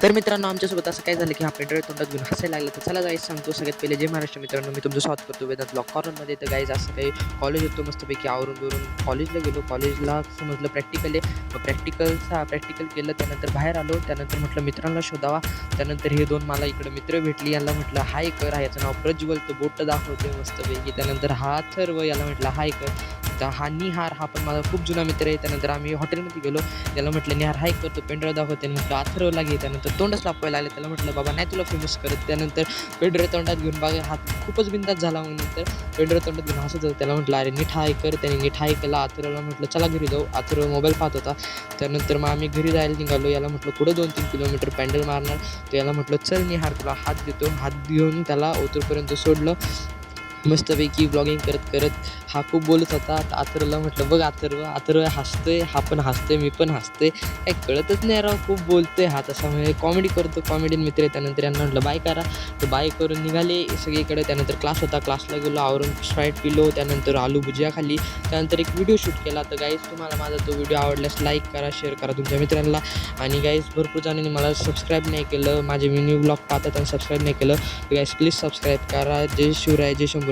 तर मित्रांनो आमच्यासोबत असं काय झालं की हा पेंड्राईव्ह तोंडात घेऊन हसायला लागला. तर चला गाईज सांगतो सगळ्यात पहिले जय महाराष्ट्र मित्रांनो, मी तुमचं स्वागत करतो वेदांत ब्लॉग कॉर्नरमध्ये. तर गाईज असं काही कॉलेज होतं मस्तपैकी आवरून बिरून कॉलेजला गेलो. कॉलेजला समजलं प्रॅक्टिकल आहे. मग प्रॅक्टिकल केलं. त्यानंतर बाहेर आलो. त्यानंतर म्हटलं मित्रांना शोधावा. त्यानंतर हे दोन मला इकडं मित्र भेटली. याला म्हटलं हाय कर. याचं नाव प्रज्वल, तो बोट दाखवतोय मस्तपैकी. त्यानंतर हा अथर्व, याला म्हटलं हाय कर. तर हा निहार, हा पण माझा खूप जुना मित्र आहे. त्यानंतर आम्ही हॉटेलमध्ये गेलो. त्याला म्हटलं निहार हाय कर, तो पेंड्राईव्ह दाखवते. म्हटलं अथर्वला घे. त्यानंतर तोंडच लापवायला लागलं. त्याला म्हटलं बाबा नाही तुला फेमस करत. त्यानंतर पेंड्राईव्ह तोंडात घेऊन बघा हात खूपच बिंदास झाला. मग नंतर पेंड्राईव्ह तोंडात घेऊन हसत होतं. त्याला म्हटलं अरे नीट हाय कर. त्याने नीट हाय केला. अथर्वला म्हटलं चला घरी जाऊ. अथर्व मोबाईल पाहत होता. त्यानंतर मग आम्ही घरी जायला निघालो. याला म्हटलं पुढं 2-3 किलोमीटर पॅन्डल मारणार. तर याला म्हटलं चल निहार तुला हात देतो. हात घेऊन त्याला ओतूरपर्यंत सोडलं. मस्तपैकी ब्लॉगिंग करत करत हा खूप बोलत होता. अथर्वला म्हटलं बघ अथर्व हसतोय, हा पण हसतोय, मी पण हसतोय. काही कळतच नाही राव, खूप बोलतोय हा तसा, म्हणजे कॉमेडी करतो, कॉमेडियन मित्र आहे. त्यानंतर यांना म्हटलं बाय करा. तर बाय करून निघाले सगळीकडे. त्यानंतर क्लास होता, क्लासला गेलो, आवरून स्प्राईट पिलो. त्यानंतर आलू भुजिया खाल्ली. त्यानंतर एक व्हिडिओ शूट केला. तर गाईज तुम्हाला माझा तो व्हिडिओ आवडल्यास लाईक करा, शेअर करा तुमच्या मित्रांना. आणि गाईज भरपूर जणांनी मला सबस्क्राईब नाही केलं, माझे न्यू ब्लॉग पाहतात आणि सबस्क्राईब नाही केलं. तर गाईज प्लीज सबस्क्राईब करा. जय शिवराय, जय शंभूराज.